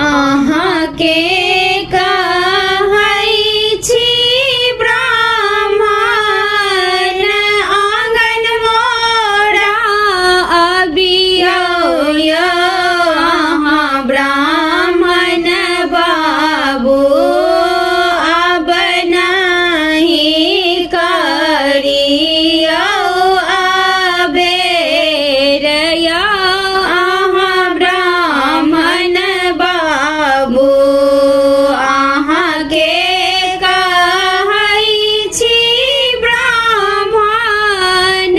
अहाँ के कहै छी ब्राह्मण आंगन मोरा अबियौ यौ अहाँ ब्राह्मण बाबू अब नहीं करियौ अबेर यौ अहाँ ब्राह्मण बाबू अहाँ के कहै छी ब्राह्मण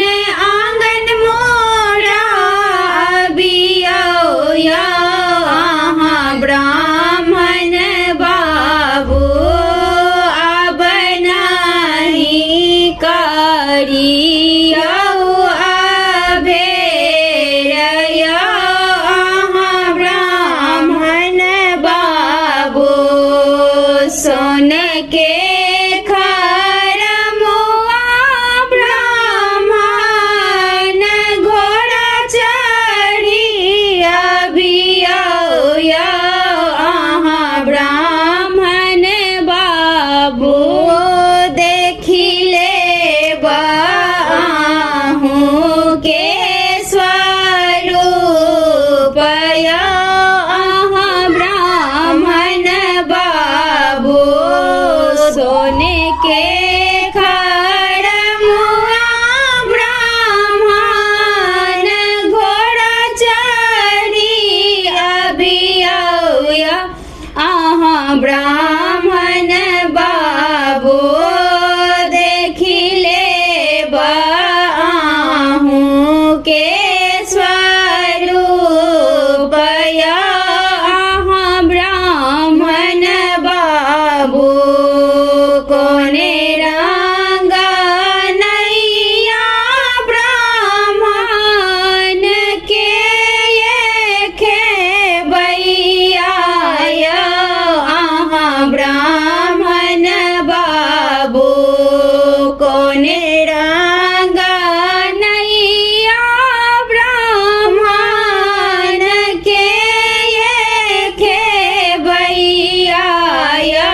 आंगन मोरा अबियौ यौ अहाँ ब्राह्मण बाबू अब नहीं करियौ अबेर यौ अहाँ ब्राह्मण बाबू सोन के खरमुआ ब्राह्मण घोड़ा चढ़ी अबियौ यौ अहाँ ब्राह्मण बाबू देखि लेब अहूँ के स्वरूप यौ अहाँ ब्राह्मण बाबू सोने के खरमुआ ब्राह्मण घोड़ा चढ़ी अबियौ यौ अहाँ ब्राह्मण बाबू देखि लेब अहूँ के स्वरूप यौ अहाँ ब्राह्मण बाबू कोने रंग नैया ब्राह्मण के ये खेबैया यौ अहाँ ब्राह्मण बाबू कोने रंग नैया ब्राह्मण के ये खेबैया यौ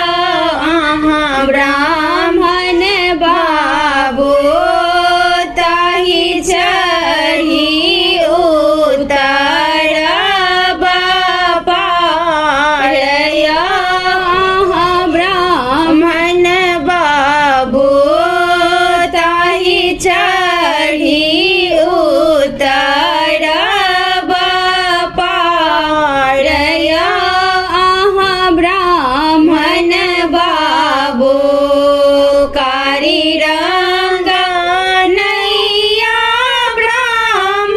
अहाँ ब्राह्मण बाबू ताहि चढ़ी उतरब पार यौ अहाँ ब्राह्मण बाबू ताहि चढ़ी उतरब पार यौ अहाँ ब्राह्मण बाबू कारी रंग नैया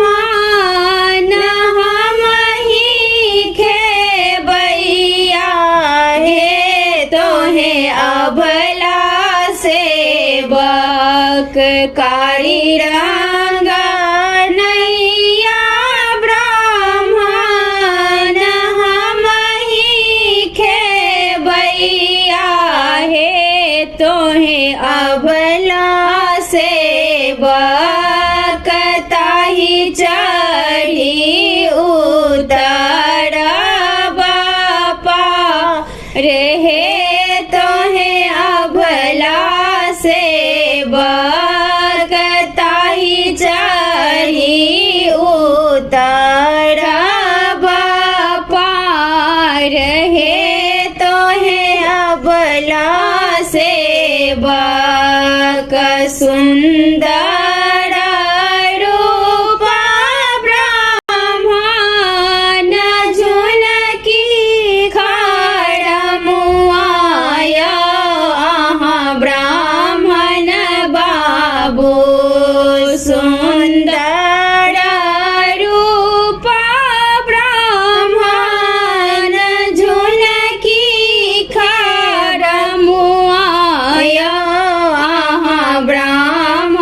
ब्राह्मण हमहि खेबैया हे तोहे अबला सेवक कारी रंग नैया ब्राह्मण हमहि खेबैया हे तोहे अबला सेवक ताहि चढ़ी उतरब पार हे तोहे अबला सेवक ताहि चढ़ी उतरब पार हे तोहे अबला सेवक सुंदर रूप ब्राह्मण झुनकी खरमुआ यौ अहाँ ब्राह्मण बाबू सुंदर रूप ब्राह्मण झुनकी खरमुआ यौ अहाँ ब्राह्मण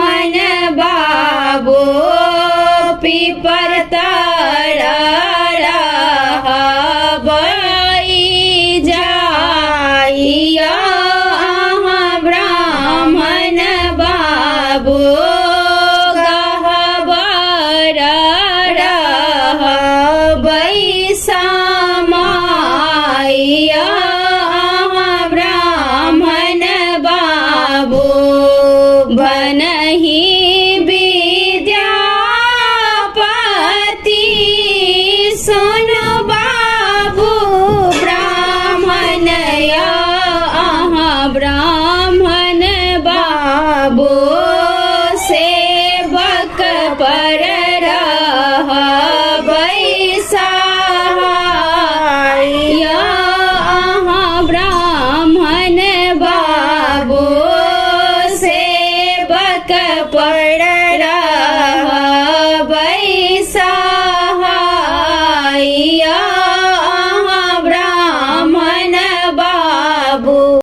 सोनो बाबू ब्राह्मण ब्राह्मण बाबू सेवक पर ब्राह्मण बाबू सेवक पर